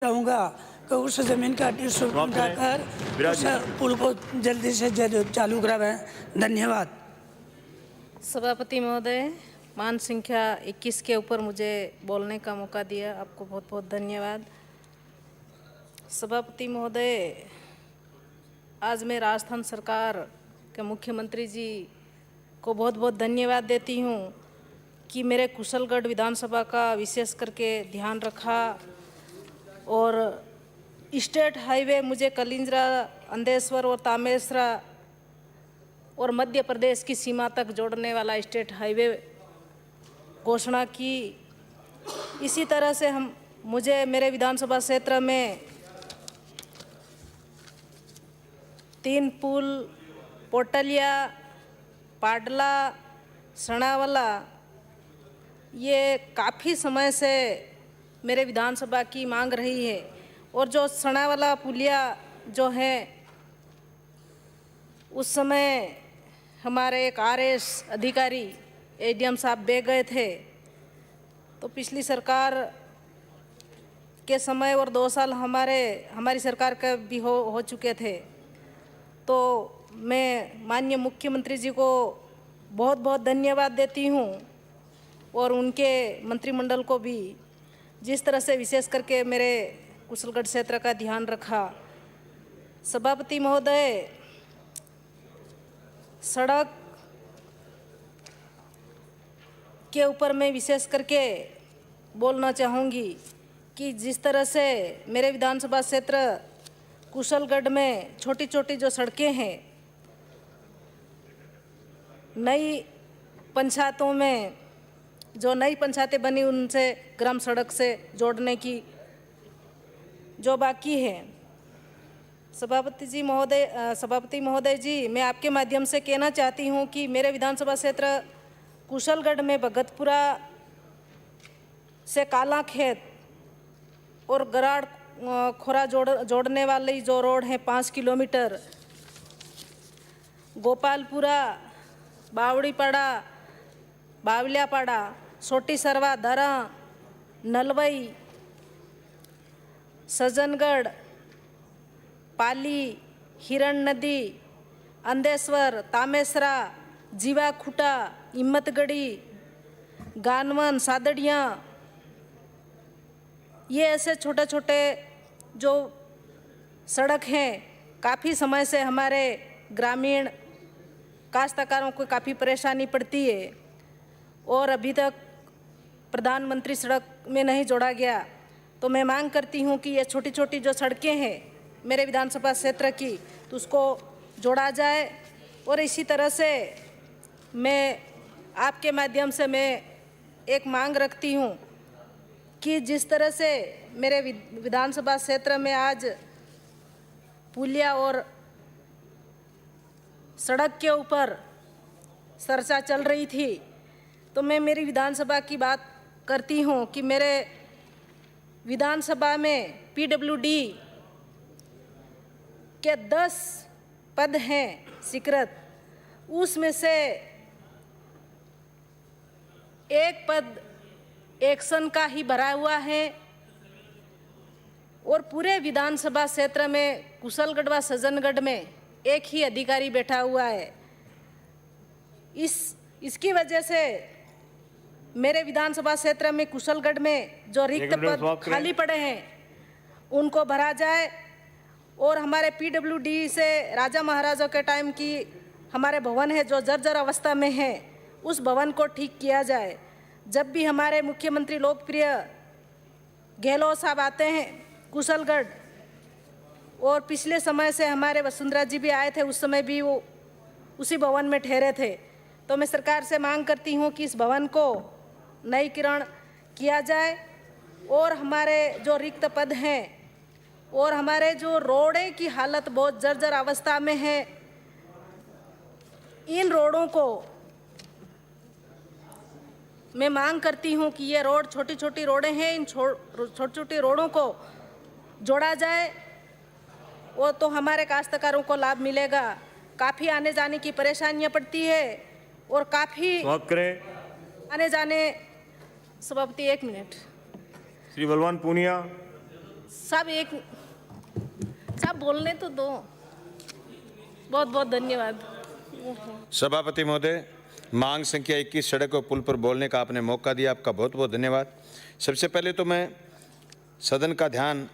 चाहूँगा कि उस ज़मीन का टिश्यू उठाकर उस पुल को जल्दी से चालू करावें। धन्यवाद। सभापति महोदय, मान संख्या 21 के ऊपर मुझे बोलने का मौका दिया, आपको बहुत बहुत धन्यवाद। सभापति महोदय, आज मैं राजस्थान सरकार के मुख्यमंत्री जी को बहुत बहुत धन्यवाद देती हूँ कि मेरे कुशलगढ़ विधानसभा का विशेष करके ध्यान रखा और स्टेट हाईवे मुझे कलिंजरा, अंधेश्वर और तामेसरा और मध्य प्रदेश की सीमा तक जोड़ने वाला स्टेट हाईवे घोषणा की। इसी तरह से मुझे मेरे विधानसभा क्षेत्र में 3 पुल, पोटलिया, पाडला, सणावाला, ये काफ़ी समय से मेरे विधानसभा की मांग रही है। और जो सणावाला पुलिया जो है, उस समय हमारे एक RS अधिकारी ADM साहब बह गए थे, तो पिछली सरकार के समय और 2 साल हमारी सरकार का भी हो चुके थे। तो मैं माननीय मुख्यमंत्री जी को बहुत बहुत धन्यवाद देती हूँ और उनके मंत्रिमंडल को भी, जिस तरह से विशेष करके मेरे कुशलगढ़ क्षेत्र का ध्यान रखा। सभापति महोदय, सड़क के ऊपर मैं विशेष करके बोलना चाहूँगी कि जिस तरह से मेरे विधानसभा क्षेत्र कुशलगढ़ में छोटी छोटी जो सड़कें हैं, नई पंचायतों में जो नई पंचायतें बनी उनसे ग्राम सड़क से जोड़ने की जो बाकी है। सभापति महोदय जी, मैं आपके माध्यम से कहना चाहती हूँ कि मेरे विधानसभा क्षेत्र कुशलगढ़ में भगतपुरा से कालाखेत और गराड़ खोरा जोड़ने वाली जो रोड है 5 किलोमीटर, गोपालपुरा, बावड़ीपाड़ा, बावलियापाड़ा, छोटी सरवा, दरा, नलवई, सज्जनगढ़, पाली, हिरण नदी, अंधेश्वर, तामेसरा, जीवा खुटा, हिम्मतगढ़ी, गानवन, सादड़ियाँ, ये ऐसे छोटे छोटे जो सड़क हैं, काफ़ी समय से हमारे ग्रामीण काश्तकारों को काफ़ी परेशानी पड़ती है और अभी तक प्रधानमंत्री सड़क में नहीं जोड़ा गया। तो मैं मांग करती हूँ कि ये छोटी छोटी जो सड़कें हैं मेरे विधानसभा क्षेत्र की, तो उसको जोड़ा जाए। और इसी तरह से मैं आपके माध्यम से मैं एक मांग रखती हूँ कि जिस तरह से मेरे विधानसभा क्षेत्र में आज पुलिया और सड़क के ऊपर चर्चा चल रही थी, तो मैं मेरी विधानसभा की बात करती हूँ कि मेरे विधानसभा में PWD के 10 पद हैं स्वीकृत, उसमें से एक पद एक्शन का ही भरा हुआ है और पूरे विधानसभा क्षेत्र में कुशलगढ़ व सज्जनगढ़ में एक ही अधिकारी बैठा हुआ है। इसकी वजह से मेरे विधानसभा क्षेत्र में कुशलगढ़ में जो रिक्त पद खाली पड़े हैं उनको भरा जाए और हमारे PWD से राजा महाराजा के टाइम की हमारे भवन है जो जर्जर अवस्था में है, उस भवन को ठीक किया जाए। जब भी हमारे मुख्यमंत्री लोकप्रिय गहलोत साहब आते हैं कुशलगढ़, और पिछले समय से हमारे वसुंधरा जी भी आए थे, उस समय भी वो उसी भवन में ठहरे थे। तो मैं सरकार से मांग करती हूँ कि इस भवन को नवीकरण किया जाए और हमारे जो रिक्त पद हैं और हमारे जो रोडें की हालत बहुत जर्जर अवस्था में है, इन रोडों को मैं मांग करती हूँ कि ये रोड छोटी छोटी रोडें हैं, इन छोटी छोटी रोडों को जोड़ा जाए वो तो हमारे काश्तकारों को लाभ मिलेगा। काफ़ी आने जाने की परेशानियाँ पड़ती है और काफ़ी आने जाने। सभापति 1 मिनट। श्री बलवान पूनिया। सब बोलने तो दो। बहुत बहुत धन्यवाद। सभापति महोदय, मांग संख्या 21 सड़क और पुल पर बोलने का आपने मौका दिया, आपका बहुत बहुत धन्यवाद। सबसे पहले तो मैं सदन का ध्यान